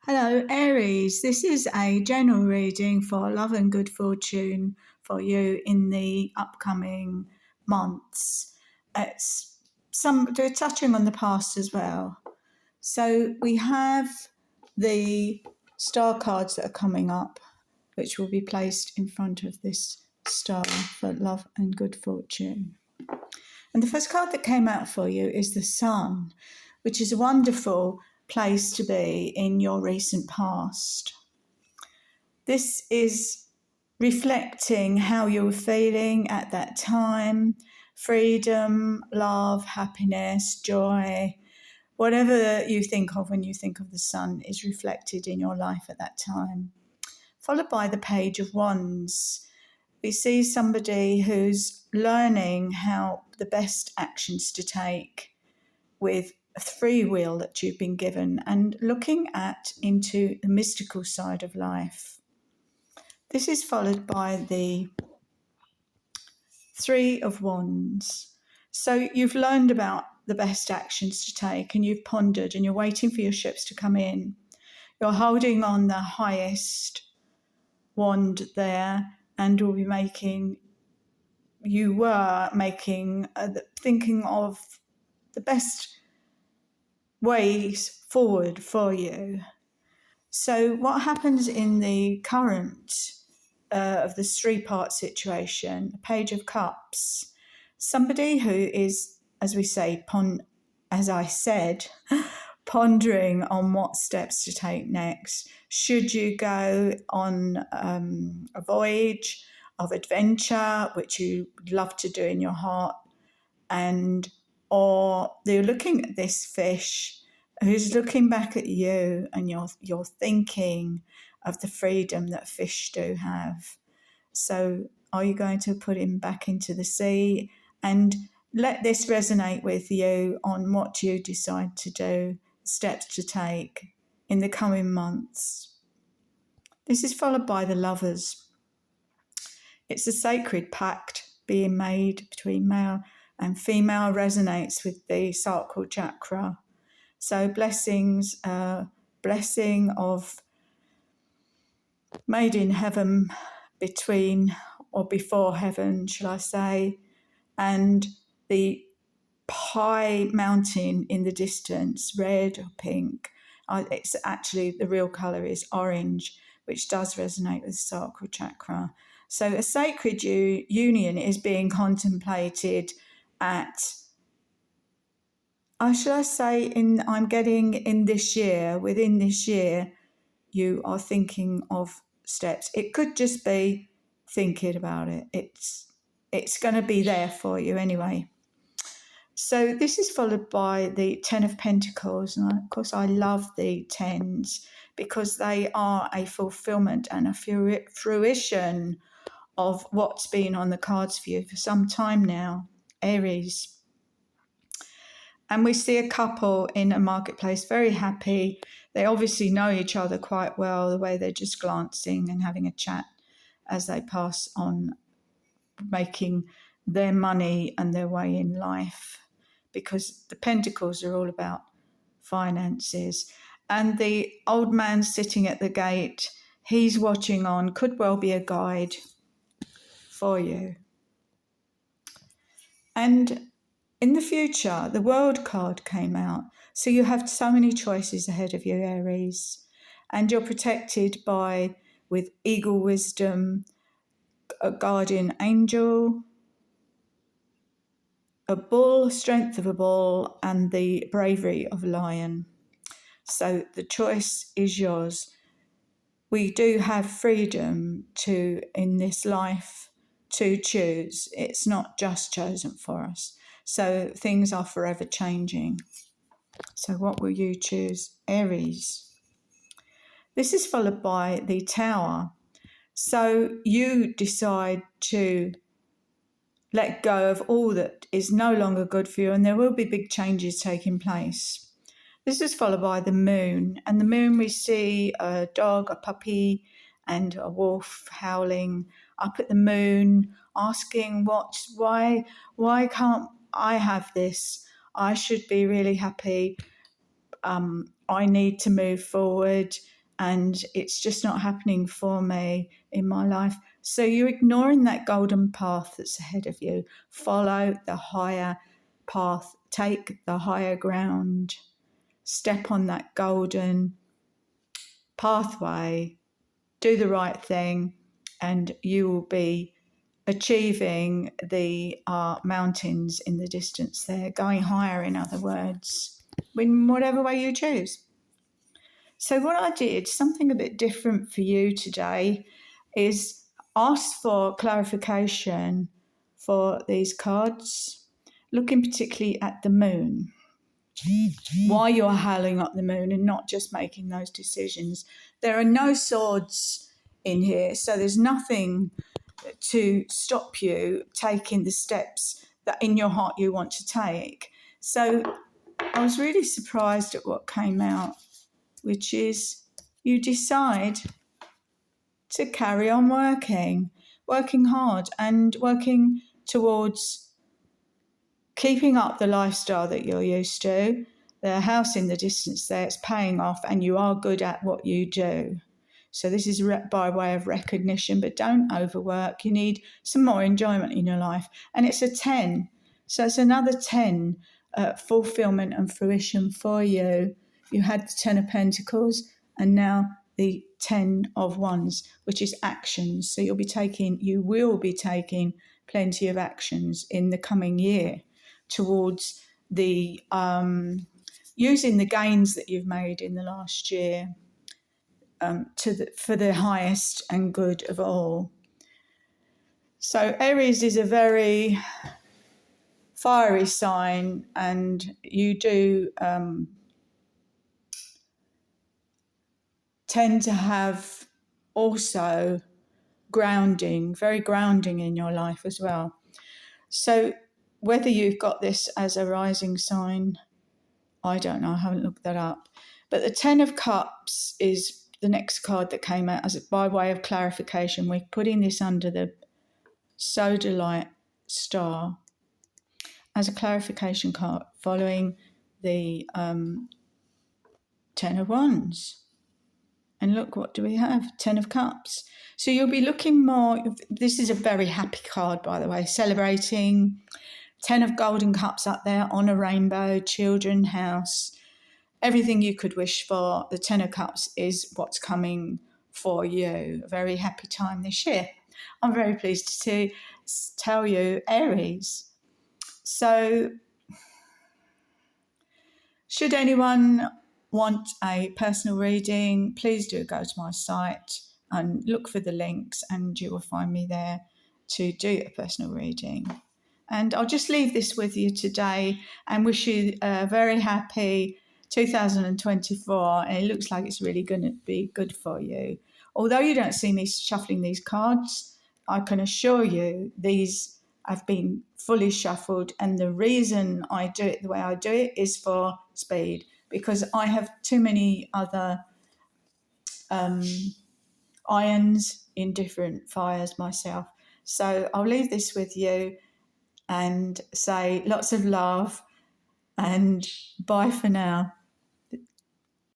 Hello, Aries. This is a general reading for love and good fortune for you in the upcoming months. We're touching on the past as well. So we have the star cards that are coming up, which will be placed in front of this star for love and good fortune. And the first card that came out for you is the Sun, which is a wonderful place to be in your recent past. This is reflecting how you were feeling at that time: freedom, love, happiness, joy. Whatever you think of when you think of the Sun is reflected in your life at that time. Followed by the Page of Wands. We see somebody who's learning how the best actions to take with a free will that you've been given and looking into the mystical side of life. This is followed by the Three of Wands. So you've learned about the best actions to take and you've pondered and you're waiting for your ships to come in. You're holding on the highest wand there and will be thinking of the best ways forward for you. So what happens in the current of this three-part situation, Page of Cups, somebody who is, as we say, pondering on what steps to take next. Should you go on a voyage of adventure, which you love to do in your heart, or they're looking at this fish who's looking back at you and you're thinking of the freedom that fish do have. So are you going to put him back into the sea? And let this resonate with you on what you decide to do, steps to take in the coming months. This is followed by the Lovers. It's a sacred pact being made between male and female, resonates with the sacral chakra. So blessings, blessing of made in heaven, between or before heaven, shall I say, and the high mountain in the distance, red or pink. It's actually, the real colour is orange, which does resonate with the sacral chakra. So a sacred union is being contemplated at, I'm getting in this year, within this year, you are thinking of steps. It could just be thinking about it. It's going to be there for you anyway. So this is followed by the Ten of Pentacles. And of course, I love the tens because they are a fulfillment and a fruition of what's been on the cards for you for some time now, Aries. And we see a couple in a marketplace, very happy. They obviously know each other quite well, the way they're just glancing and having a chat as they pass on, making their money and their way in life, because the Pentacles are all about finances. And the old man sitting at the gate, he's watching on, could well be a guide for you. And in the future, the World card came out. So you have so many choices ahead of you, Aries. And you're protected with eagle wisdom, a guardian angel, a bull, strength of a bull, and the bravery of a lion. So the choice is yours. We do have freedom in this life to choose. It's not just chosen for us. So things are forever changing. So what will you choose, Aries? This is followed by the Tower. So you decide to let go of all that is no longer good for you, and there will be big changes taking place. This is followed by the Moon. And the Moon, we see a dog, a puppy, and a wolf howling up at the moon, asking why can't I have this? I should be really happy. I need to move forward. and it's just not happening for me in my life. So you're ignoring that golden path that's ahead of you. Follow the higher path, take the higher ground, step on that golden pathway, do the right thing, and you will be achieving the mountains in the distance there, going higher, in other words, in whatever way you choose. So what I did, something a bit different for you today, is ask for clarification for these cards, looking particularly at the moon, why you're howling up the moon and not just making those decisions. There are no swords in here, so there's nothing to stop you taking the steps that in your heart you want to take. So I was really surprised at what came out, which is you decide to carry on working hard and working towards keeping up the lifestyle that you're used to. The house in the distance there, it's paying off, and you are good at what you do. So this is by way of recognition, but don't overwork. You need some more enjoyment in your life. And it's a 10. So it's another 10 fulfillment and fruition for you. You had the 10 of Pentacles and now the 10 of Wands, which is actions. So you will be taking plenty of actions in the coming year towards the using the gains that you've made in the last year for the highest and good of all. So Aries is a very fiery sign, and you do tend to have also very grounding in your life as well. So whether you've got this as a rising sign, I don't know, I haven't looked that up. But the 10 of Cups is the next card that came out as by way of clarification. We're putting this under the Sodalite star as a clarification card following the 10 of Wands. And look, what do we have? 10 of Cups. So you'll be looking more, this is a very happy card, by the way, celebrating. 10 of Golden Cups up there on a rainbow, children, house, everything you could wish for. The 10 of Cups is what's coming for you. A very happy time this year. I'm very pleased to tell you, Aries. So, should anyone want a personal reading, please do go to my site and look for the links, and you will find me there to do a personal reading. And I'll just leave this with you today and wish you a very happy 2024. And it looks like it's really going to be good for you. Although you don't see me shuffling these cards, I can assure you these have been fully shuffled. And the reason I do it the way I do it is for speed, because I have too many other irons in different fires myself. So I'll leave this with you and say lots of love and bye for now.